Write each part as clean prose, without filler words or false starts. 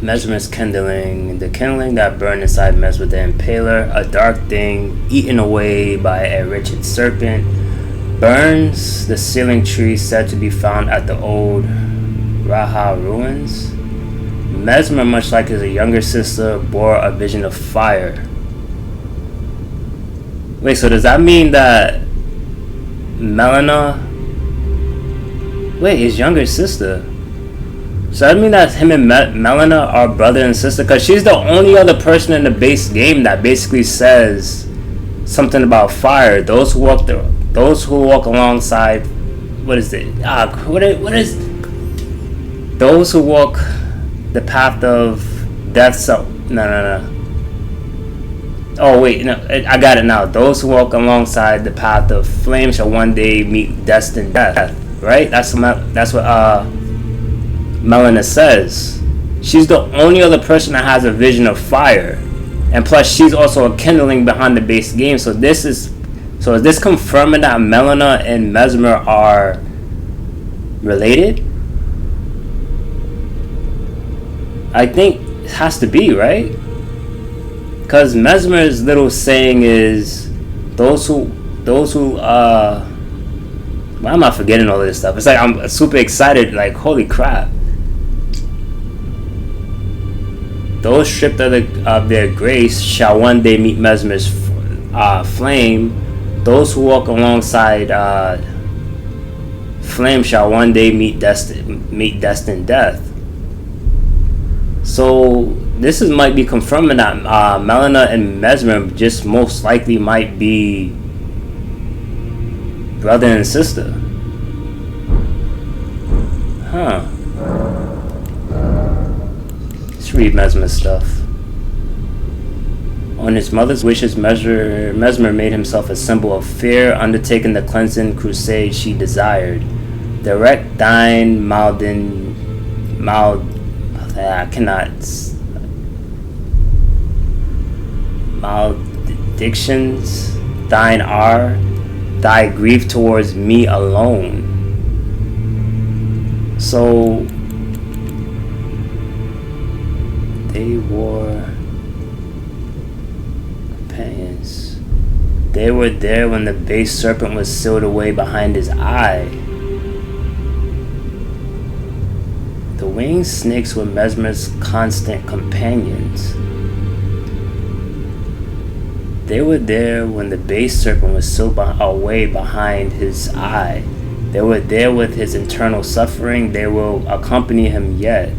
Mesmer's kindling. The kindling that burned inside Mesmer the Impaler, a dark thing eaten away by a wretched serpent, burns the sealing tree said to be found at the old Raha ruins. Mesmer, much like his younger sister, bore a vision of fire. Wait, so does that mean that Melina... Wait, his younger sister. So that means that him and Melina are brother and sister? Because she's the only other person in the base game that basically says something about fire. Those who walk alongside... What is it? What is... Those who walk the path of death... So, no. Oh wait, no, I got it now. Those who walk alongside the path of flame shall one day meet destined death. Right? That's what Melina says. She's the only other person that has a vision of fire, and plus she's also a kindling behind the base game. So is this confirming that Melina and Mesmer are related? I think it has to be, right? Because Mesmer's little saying is, those who why am I forgetting all of this stuff? It's like I'm super excited, like holy crap. Those stripped of their grace shall one day meet Mesmer's flame. Those who walk alongside flame shall one day meet destined death. So this might be confirming that Melina and Mesmer just most likely might be brother and sister. Huh. Let's read Mesmer's stuff. On his mother's wishes, Mesmer made himself a symbol of fear, undertaking the cleansing crusade she desired. Direct thine maledictions thine are, thy grief towards me alone. So they were companions. They were there when the base serpent was sealed away behind his eye. The winged snakes were Mesmer's constant companions. They were there when the base serpent was sealed away behind his eye. They were there with his internal suffering. They will accompany him yet.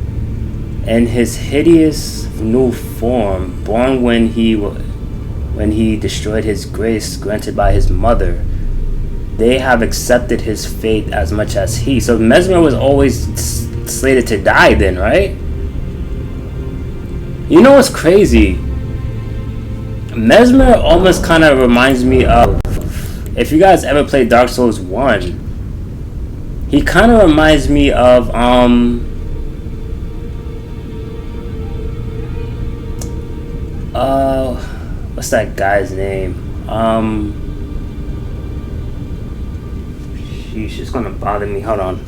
In his hideous new form, born when he destroyed his grace granted by his mother, they have accepted his fate as much as he. So Mesmer was always slated to die then, right? You know what's crazy? Mesmer almost kind of reminds me of, if you guys ever played Dark Souls 1, he kind of reminds me of what's that guy's name? Sheesh, it's gonna bother me. Hold on.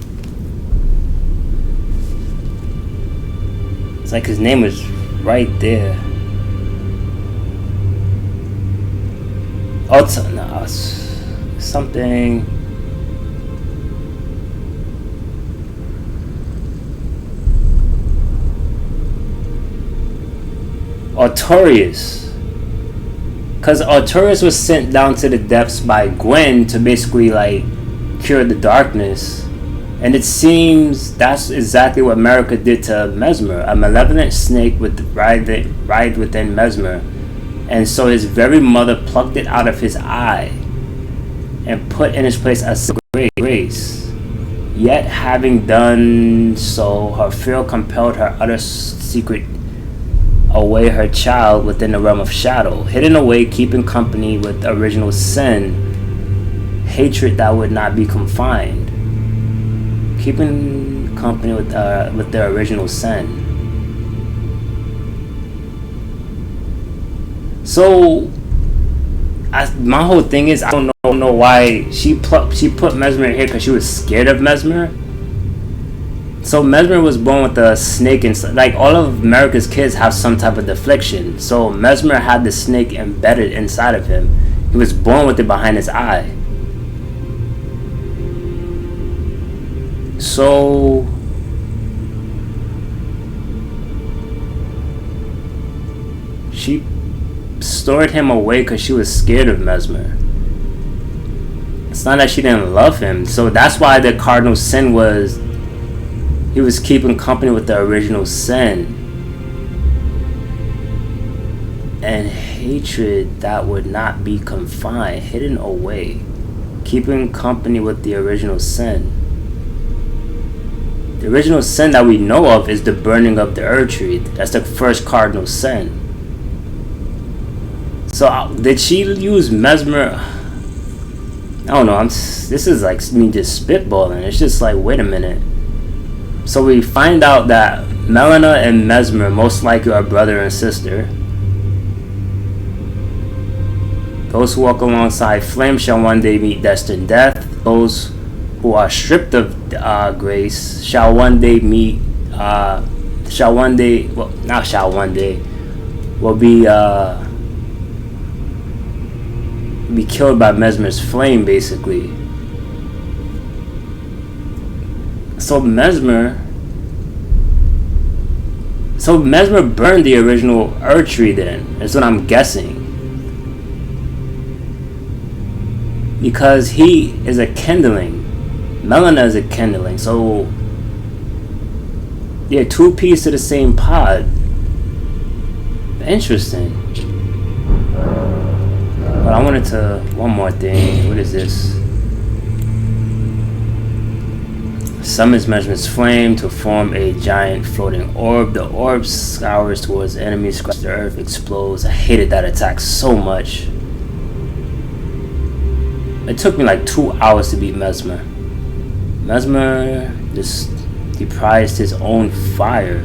It's like his name was right there. Oh, it's something. Artorias. Because Artorias was sent down to the depths by Gwen to basically like cure the darkness. And it seems that's exactly what Marika did to Mesmer. A malevolent snake would ride within Mesmer. And so his very mother plucked it out of his eye and put in its place a grace. Yet having done so, her fear compelled her utter secret away her child within the realm of shadow, hidden away, keeping company with original sin, hatred that would not be confined, keeping company with the original sin. So my whole thing is, I don't know why she put Mesmer in here, because she was scared of Mesmer. So Mesmer was born with a snake inside. Like all of America's kids have some type of affliction. So Mesmer had the snake embedded inside of him. He was born with it behind his eye. So she stored him away because she was scared of Mesmer. It's not that she didn't love him. So that's why the cardinal sin was, he was keeping company with the original sin. And hatred that would not be confined, hidden away. Keeping company with the original sin. The original sin that we know of is the burning of the Erdtree. That's the first cardinal sin. So did she use Mesmer? I don't know. This is like me just spitballing. It's just like, wait a minute. So we find out that Melina and Mesmer most likely are brother and sister. Those who walk alongside flame shall one day meet destined death. Those who are stripped of grace shall one day meet. Will be killed by Mesmer's flame, basically. So Mesmer burned the original Erdtree then. That's what I'm guessing. Because he is a kindling. Melina is a kindling. So yeah, two pieces of the same pod. Interesting. But I wanted to, one more thing. What is this? Summons Mesmer's flame to form a giant floating orb. The orb scours towards enemies, scratches the earth, explodes. I hated that attack so much. It took me like 2 hours to beat Mesmer. Mesmer just deprived his own fire.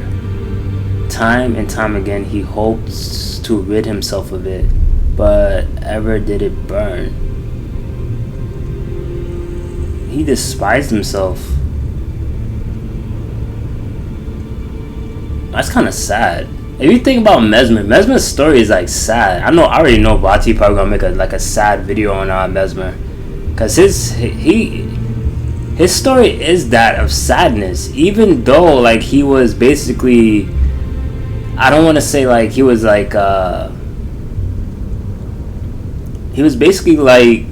Time and time again he hopes to rid himself of it, but ever did it burn. He despised himself. That's kind of sad. If you think about Mesmer's story is like sad. I already know Vati probably gonna make a sad video on Mesmer, cause his story is that of sadness. Even though like he was basically, I don't want to say like he was like he was basically like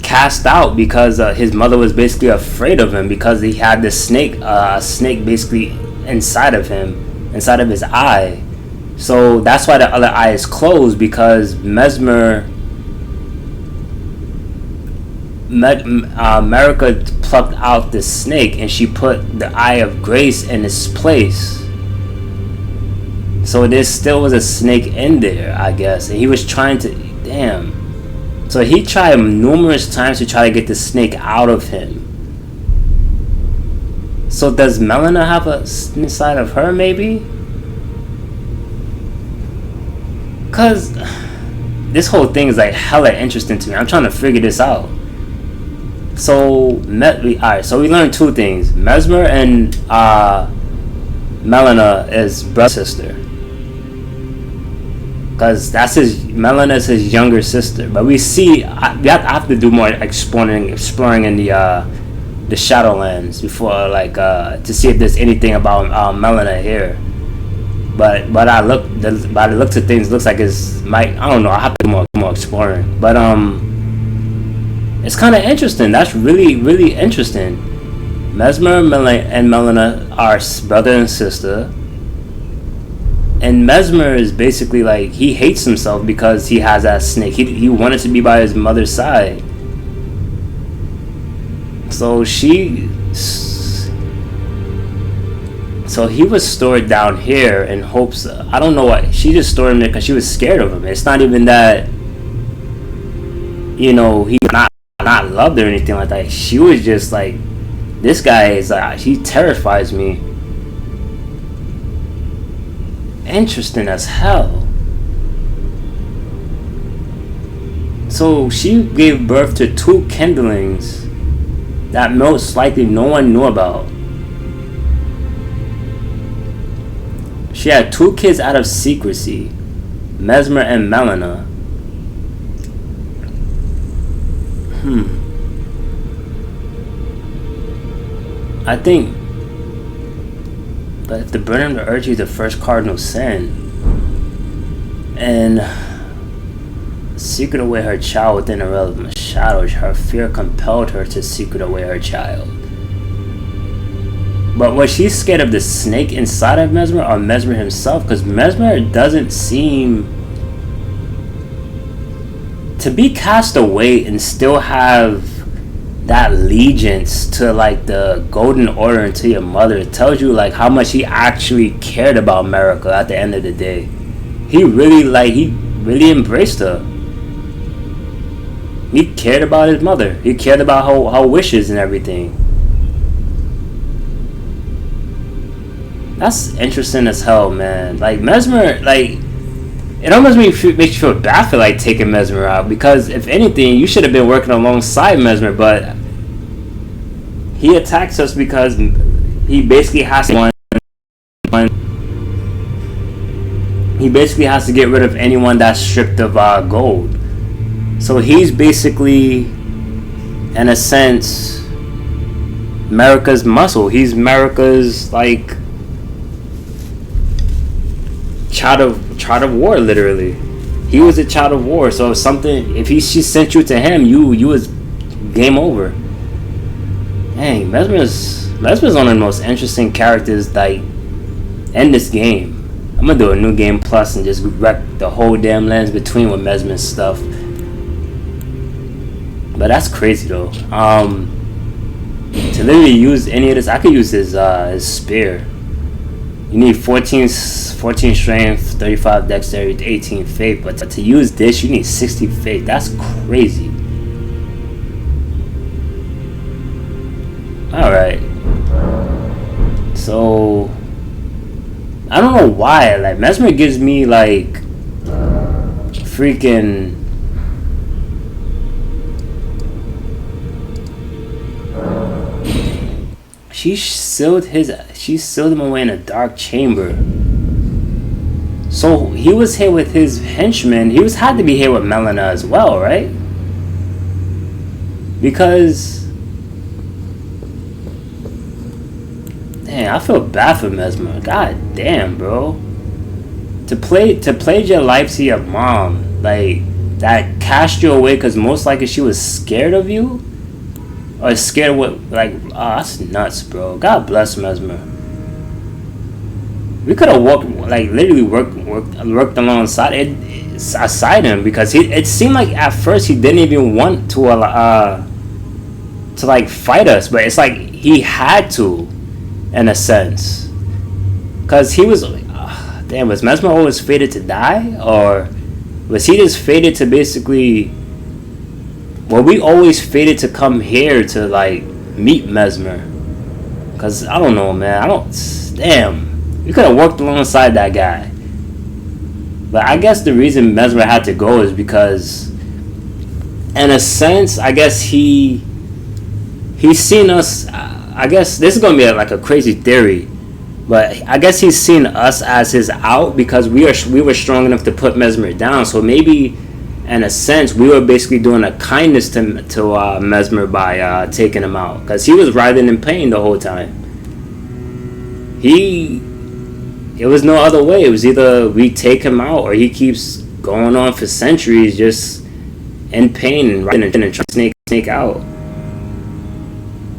cast out because his mother was basically afraid of him because he had this snake basically inside of him, inside of his eye. So that's why the other eye is closed, because America plucked out the snake and she put the eye of grace in its place. So there still was a snake in there, I guess, and he was trying to, damn. So he tried numerous times to try to get the snake out of him. So does Melina have a inside of her, maybe? Cause this whole thing is like hella interesting to me. I'm trying to figure this out. So alright, so we learned two things. Mesmer and Melina is brother and sister. Cause Melina is his younger sister. But we see we have to do more exploring in the Shadowlands before to see if there's anything about Melina here. But by the looks of things, looks like I don't know. I have to do more exploring. But it's kind of interesting. That's really, really interesting. Mesmer and Melina are brother and sister. And Mesmer is basically like, he hates himself because he has that snake. He wanted to be by his mother's side. So he was stored down here in hopes. I don't know why. She just stored him there because she was scared of him. It's not even that, he not loved or anything like that. She was just like, this guy is he terrifies me. Interesting as hell. So she gave birth to two kindlings that most likely no one knew about. She had 2 kids out of secrecy, Mesmer and Melina. I think, but if the burning of the Erdtree is the first cardinal sin, and secret away her child within a realm of shadows, her fear compelled her to secret away her child. But was she scared of the snake inside of Mesmer or Mesmer himself? Because Mesmer doesn't seem to be cast away and still have that allegiance to like the golden order and to your mother. It tells you like how much he actually cared about America at the end of the day. He really embraced her. He cared about his mother. He cared about her wishes and everything. That's interesting as hell, man. Like Mesmer, like it almost makes you feel bad for like taking Mesmer out, because if anything, you should have been working alongside Mesmer, but he attacks us because he basically has to. He basically has to get rid of anyone that's stripped of gold. So he's basically, in a sense, America's muscle. He's America's like child of war, literally. He was a child of war. So if she sent you to him, you was game over. Dang, Mesmer's one of the most interesting characters like in this game. I'm gonna do a new game plus and just wreck the whole damn lands between with Mesmer's stuff. But that's crazy though. To literally use any of this, I could use his spear. You need 14 strength, 35 dexterity, 18 faith. But to use this, you need 60 faith. That's crazy. Alright. So I don't know why. Like Mesmer gives me like freaking She sealed him away in a dark chamber. So he was here with his henchmen. He had to be here with Melina as well, right? Because dang, I feel bad for Mesmer. God damn, bro. To pledge your life to your mom, like that cast you away because most likely she was scared of you. Or scared of what, like, oh, that's nuts, bro. God bless Mesmer. We could have literally worked alongside him, because it seemed like at first he didn't even want to like fight us, but it's like he had to, in a sense, because he was damn. Was Mesmer always fated to die, or was he just fated to basically? Well, we always fated to come here to like meet Mesmer, cause I don't know, man. Damn, we could have worked alongside that guy. But I guess the reason Mesmer had to go is because, in a sense, I guess he's seen us. I guess this is gonna be like a crazy theory, but I guess he's seen us as his out because we were strong enough to put Mesmer down. So maybe, in a sense, we were basically doing a kindness to Mesmer by taking him out, because he was writhing in pain the whole time. It was no other way. It was either we take him out or he keeps going on for centuries just in pain and writhing and trying to snake out.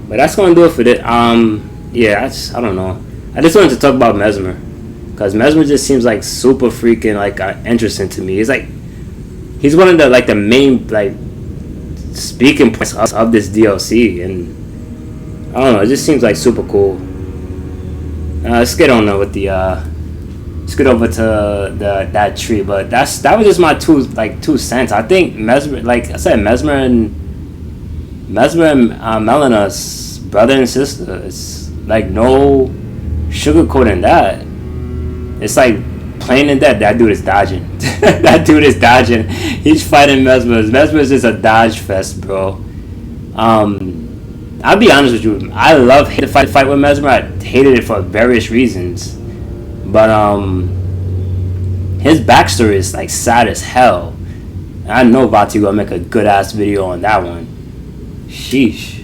But that's gonna do it for this. Yeah, I don't know. I just wanted to talk about Mesmer, because Mesmer just seems like super freaking like interesting to me. He's one of the main like speaking points of this DLC, and I don't know, it just seems like super cool. Let's get on with the let's get over to that tree. But that was just my 2 cents. I think Mesmer, like I said, Mesmer and Melina's brother and sister. It's like no sugarcoating that. It's like plain and dead. That dude is dodging. That dude is dodging. He's fighting Mesmer's. Mesmer's is a dodge fest, bro. I'll be honest with you. I love the fight with Mesmer. I hated it for various reasons, But his backstory is like sad as hell. And I know Vati gonna make a good ass video on that one. Sheesh.